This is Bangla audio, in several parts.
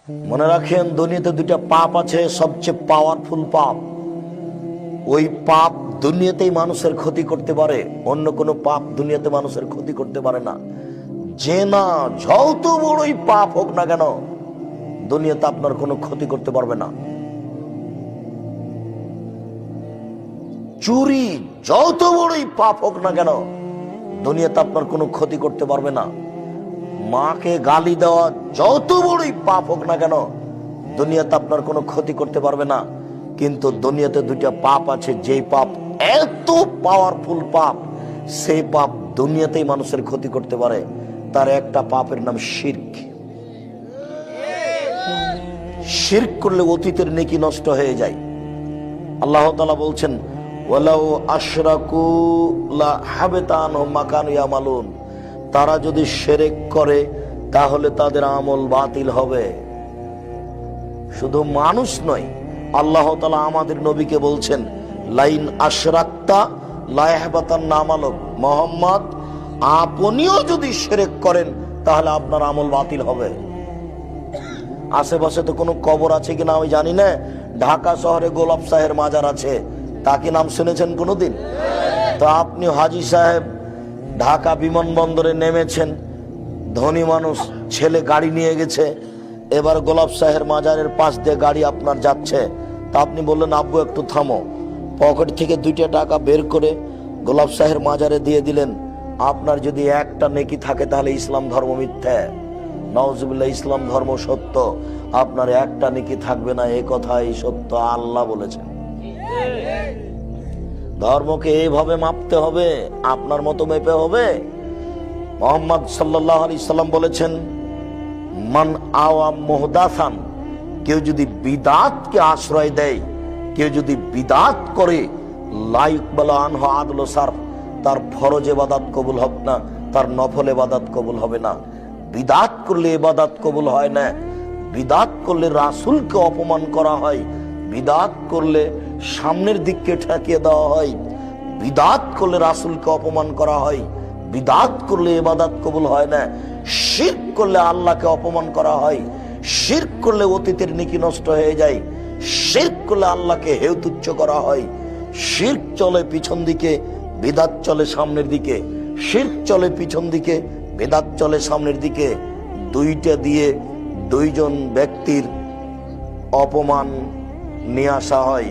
মনে রাখেন, দুনিয়াতে দুইটা পাপ আছে, সবচেয়ে পাওয়ারফুল পাপ। ওই পাপ দুনিয়াতেই মানুষের ক্ষতি করতে পারে, অন্য কোনো পাপ দুনিয়াতে মানুষের ক্ষতি করতে পারে না। জেনা যত বড়ই পাপ হোক না কেন, দুনিয়াতে আপনার কোনো ক্ষতি করতে পারবে না। চুরি যত বড়ই পাপ হোক না কেন, দুনিয়াতে আপনার কোনো ক্ষতি করতে পারবে না। মাকে গালি দেওয়া যত বড়ই পাপ হোক না কেন, দুনিয়াতে আপনার কোনো ক্ষতি করতে পারবে না। কিন্তু দুনিয়াতে দুইটা পাপ আছে, যেই পাপ এত পাওয়ারফুল পাপ, সেই পাপ দুনিয়াতেই মানুষের ক্ষতি করতে পারে। তার একটা পাপের নাম শিরক। শিরক করলে অতীতের নেকি নষ্ট হয়ে যায়। আল্লাহ তাআলা বলছেন, ওয়ালাউ আশরাকু লা হাবিতা আনহুম মা কানু ইয়ামালুন। তারা যদি শিরক করে তাহলে তাদের আমল বাতিল হবে। শুধু মানুষ নয়, আল্লাহ তাআলা আমাদের নবীকে বলছেন, লাইন আশরাকতা লা ইয়াহবাতান্না আমালুক। মুহাম্মদ, আপনিও যদি শিরক করেন তাহলে আপনার আমল বাতিল হবে। আশেপাশে তো কোনো কবর আছে কিনা আমি জানি না। ঢাকা শহরে গোলাপ সাহের মাজার আছে, তা কি নাম শুনেছেন কোনোদিন? তো আপনি হাজী সাহেব ঢাকা বিমানবন্দরে নেমেছেন, ধনী মানুষ, ছেলে গাড়ি নিয়ে গেছে, এবার গোলাপ সাহের মাজারের পাশ দিয়ে গাড়ি আপনার যাচ্ছে। তা আপনি বললেন, আব্বু একটু থামো। পকেট থেকে 2টা টাকা বের করে গোলাপ সাহের মাজারে দিয়ে দিলেন। আপনার যদি একটা নেকি থাকে তাহলে ইসলাম ধর্ম মিথ্যা। নাউজুবিল্লাহ, ইসলাম ধর্ম সত্য, আপনার একটা নেকি থাকবে না, এ কথাই সত্য, আল্লাহ বলেছেন। ধর্মকে এইভাবে মাপতে হবে, আপনার মতো মেপে হবে। মুহাম্মদ সাল্লাল্লাহু আলাইহি সাল্লাম বলেছেন, মান আওয়া মুহদাসান, কেউ যদি বিদাতকে আশ্রয় দেয়, কেউ যদি বিদাত করে, লা ইকবালু আনহু আদলু সারফ, তার ফরজ ইবাদত কবুল হবে না, তার নফল ইবাদত কবুল হবে না। বিদাত করলে ইবাদত কবুল হয় না। বিদাত করলে রাসূলকে অপমান করা হয়। বিদাত করলে সামনের দিককে ঠেকিয়ে দেওয়া হয়। বিদাত করলে রাসূলকে অপমান করা হয়। বিদাত করলে ইবাদত কবুল হয় না। শিরক করলে আল্লাহকে অপমান করা হয়। শিরক করলে অতীতের নেকি নষ্ট হয়ে যায়। শিরক করলে আল্লাহকে হেয় তুচ্ছ করা হয়। শিরক চলে পিছন দিকে, বিদাত চলে সামনের দিকে। শিরক চলে পিছন দিকে, বিদাত চলে সামনের দিকে। দুইটা দিয়ে দুইজন ব্যক্তির অপমান নিয়ে আসা হয়।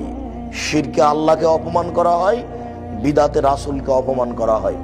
শিরকে আল্লাহকে অপমান করা হয়, বিদাতে রাসূলকে অপমান করা হয়।